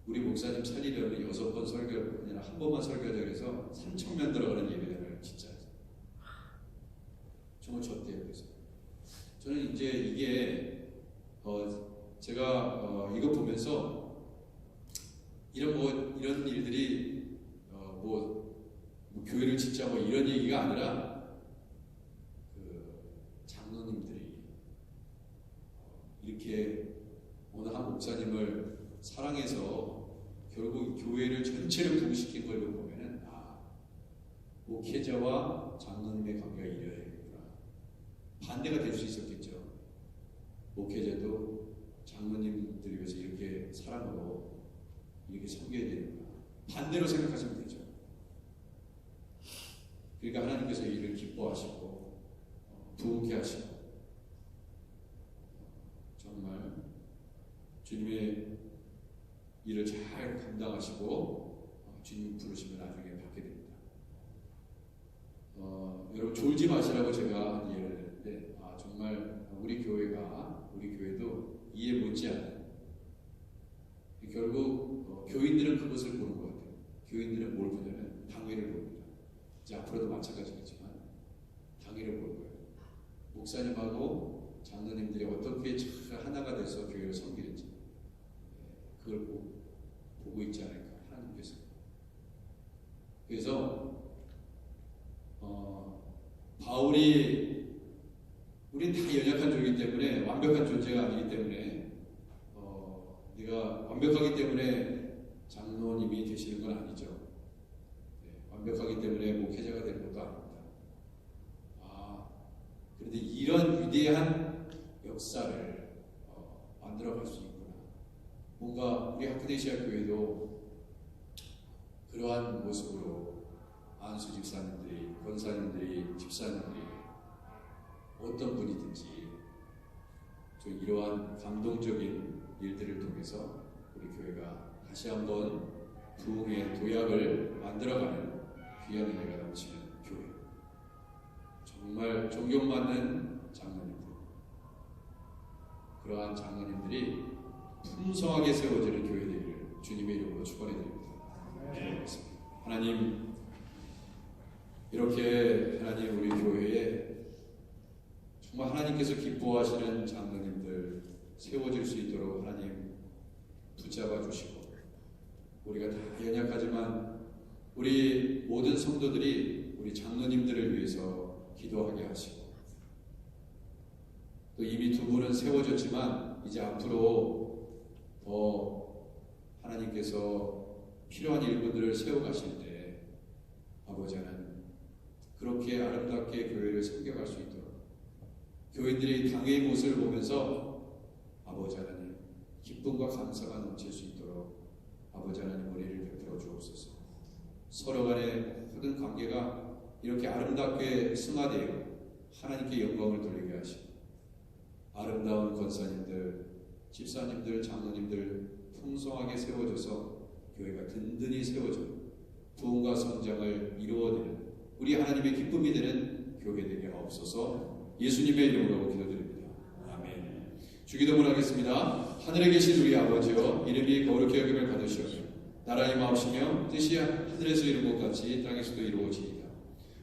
우리 목사님 살리려면 6번 설교할 거 아니라 한 번만 설교하자 그래서 3,000명 들어가는 예배당을 진짜 정말 좋대요. 그래서 저는 이제 이게 제가 이거 보면서 이런 일들이 뭐 교회를 짓자 뭐 이런 얘기가 아니라 그 장로님들이 이렇게 어느 한 목사님을 사랑해서 결국 교회를 전체를 부흥시킨 걸 보면은 목회자와 장로님의 관계가 이래야 되겠구나. 반대가 될 수 있었겠죠. 목회자도 장로님들이 위해서 이렇게 사랑으로 이렇게 섬겨야 되는구나. 반대로 생각하시면 되죠. 그러니까 하나님께서 이를 기뻐하시고 부흥케 하시고 정말 주님의 일을 잘 감당하시고 주님 부르시면 나중에 받게 됩니다. 여러분 졸지 마시라고 제가 한 예를 했는데 정말 우리 교회도 이해 못지않은 결국 교인들은 그것을 보는 것 같아요. 교인들은 뭘 보냐면 당회를 봅니다. 이제 앞으로도 마찬가지겠지만 당회를 볼 거예요. 목사님하고 장로님들이 어떻게 하나가 돼서 교회를 섬기는지 그걸 보고 있지 않을까 하나님께서. 그래서 바울이 우린 다 연약한 종이기 때문에 완벽한 존재가 아니기 때문에 네가 완벽하기 때문에 장로님이 되시는 건 아니죠. 네, 완벽하기 때문에 목회자가 되는 것도 아닙니다. 그런데 이런 위대한 역사를 만들어갈 수 있구나. 뭔가 우리 하크데시아 교회도 그러한 모습으로 안수 집사님들이, 권사님들이, 집사님들이 어떤 분이든지 좀 이러한 감동적인 일들을 통해서 우리 교회가 다시 한번 부흥의 도약을 만들어가는 귀한 은혜가 넘치는 교회, 정말 존경받는 장로님들, 그러한 장로님들이 풍성하게 세워지는 교회 되기를 주님의 이름으로 축원해드립니다. 하나님, 이렇게 하나님 우리 교회에 정말 하나님께서 기뻐하시는 장로님들 세워질 수 있도록 하나님 붙잡아 주시고, 우리가 다 연약하지만 우리 모든 성도들이 우리 장로님들을 위해서 기도하게 하시고, 또 이미 두 분은 세워졌지만 이제 앞으로 더 하나님께서 필요한 일꾼들을 세워가실 때 아버지 하나님 그렇게 아름답게 교회를 섬겨갈 수 있도록, 교인들이 당회의 모습을 보면서 아버지 하나님 기쁨과 감사가 넘칠 수 있도록 아버지 하나님 은혜를 베풀어 주옵소서. 서로 간의 모든 관계가 이렇게 아름답게 승화되어 하나님께 영광을 돌리게 하시고, 아름다운 권사님들, 집사님들, 장로님들 풍성하게 세워져서 교회가 든든히 세워져 부흥과 성장을 이루어내는 우리 하나님의 기쁨이 되는 교회 되게 하옵소서. 예수님의 이름으로 기도드립니다. 아멘. 주기도문 하겠습니다. 하늘에 계신 우리 아버지여, 이름이 거룩히 여김을 받으시오며 나라의 마옵시며 뜻이 하늘에서 이룬 것 같이 땅에서도 이루어지이다.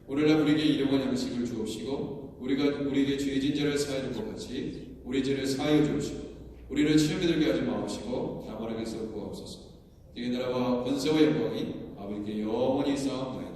오늘날 우리에게 일용할 양식을 주옵시고, 우리에게 죄 진 자를 사하여 줄 것 같이 우리 죄를 사하여 주옵시고, 우리를 시험에 들게 하지 마옵시고 다만 하게서 구하옵소서. 이 나라와 권세와 영광이 아버지께 영원히 있사옵나이다.